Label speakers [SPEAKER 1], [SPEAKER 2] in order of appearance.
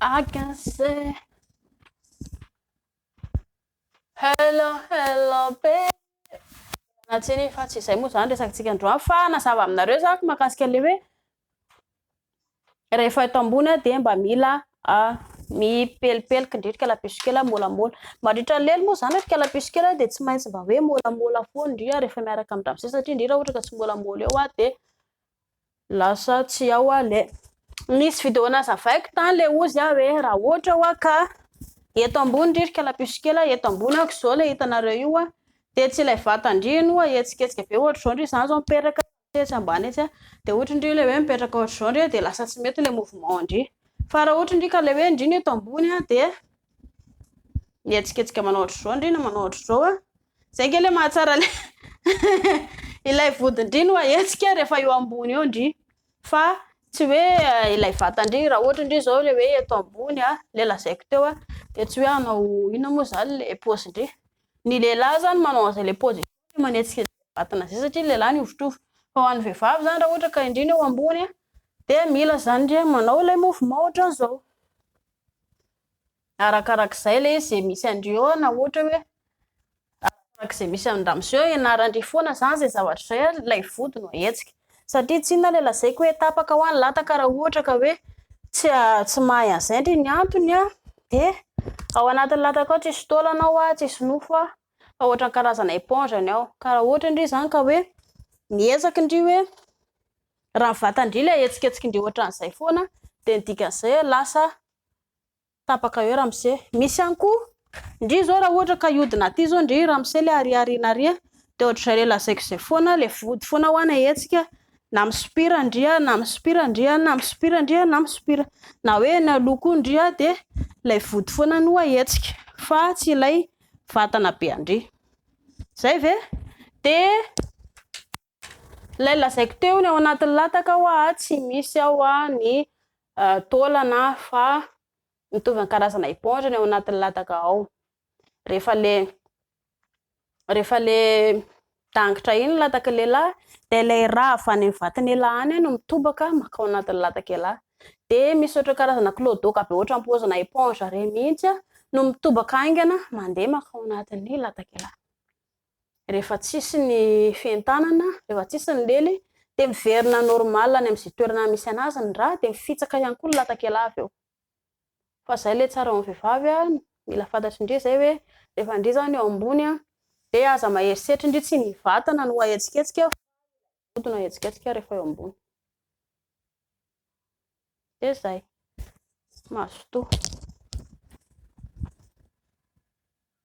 [SPEAKER 1] I can say hello, hello, baby. Natsiny fa tsy izay moa zany resakantsika androany fa nazava aminareo zako mahakasika le hoe rehefa eto ambony dia mba mila mipelipelika indrindra kalapiso kely molamola. Mandritra lelo moa zany kalapiso kely dia tsy maintsy mba hoe molamola foana indrindra rehefa miaraka amin'ny ramose satria indrindra ohatra ka tsy molamola eo dia lasa tsy ao le. Nisy vidéo nazavaiko tany le ozy hoe raha ohatra hoa ka eto ambony indrindra kalapiso kely eto ambony ako zao le hitanareo io dia tsy ilay vatandrino etsiketsika be ohatra zao indrindra zany zao mipetraka tsy ambany etsy dia ohatra indrindra le hoe mipetraka ohatra zao indrindra dia lasa tsy mety le mouvement indrindra fa raha ohatra indrindra ka le hoe indrindra eto ambony dia etsiketsika manao ohatra zao indrindra manao ohatra zao zay kely mahatsara le ilay vodindrino etsika rehefa eo ambony eo indrindra fa tsy hoe ilay vatandrindra raha ohatra indrindra zao le hoe eto ambony le lazaiko teo dia tsy hoe hanao inona moa zany le pôzy indrindra. Ny lehilahy zany manao an'izay le pôzy manetsika vatana zay satria lehilahy miovitrovi fa ho an'ny vehivavy zany raha ohatra ka indrindra eo ambony dia mila zany indrindra manao ilay mouvement ohatran'izao arakarak'izay le izy misy andreo na ohatra hoe arakarak'izay misy an-damoseo ianarandry foana zany zay zavatra zay ilay vody no ahetsika satria tsy inona le lazaiko hoe tapaka ho any lataka raha ohatra ka hoe tsy mahay an'izay indrindra ny antony dia ao anatin'ny lataka ao tsisy taolana ao tsisy nofo fa ohatra ny karazana éponge ny ao ka raha ohatra indrindra zany ka hoe miezaka indrindra hoe raha ny vatandrindra le etsiketsika indrindra ohatran'izay foana dia ny dikan'izay lasa tapaka eo ramose. Misy ihany koa indrindra zao raha ohatra ka iodina aty zao indrindra ramose le ariariana ary dia ohatr'izay le lazaiko izay foana le vody foana ho any ahetsika na misopira indrindra na misopira indrindra na misopira indrindra na misopira na hoe na loko indrindra dia ilay vody foana no ahetsika fa tsy ilay vatana be indrindra zay ve dia ilay lazaiko teo ny ao anatin'ny lataka ao tsy misy ao ny taolana fa mitovy amin'ny karazana éponge ny ao anatin'ny lataka ao rehefa le dangitra iny lataka lehilahy dia ilay rà avy any amin'ny vatany lehilahy any no mitobaka makao anatin'ny lataka lehilahy dia misy ohatra karazana clodoka be ohatra ny paozina éponge ireny mihitsy no mitobaka aingana mandeha makao anatin'ny lataka lehilahy rehefa tsisy ny fientanana rehefa tsisy ny lely dia miverina normal any amin'izay toerana misy anazy ny rà dia mifitsaka ihany koa ny lataka lehilahy avy eo fa izay le tsara ho an'ny vehivavy mila fantatry indrindra zay hoe rehefa indrindra zany eo ambony dia aza maheritseritra indrindra tsy ny vatana no ahetsiketsika vody no ahetsiketsika rehefa eo ambony dia zay mazotoa.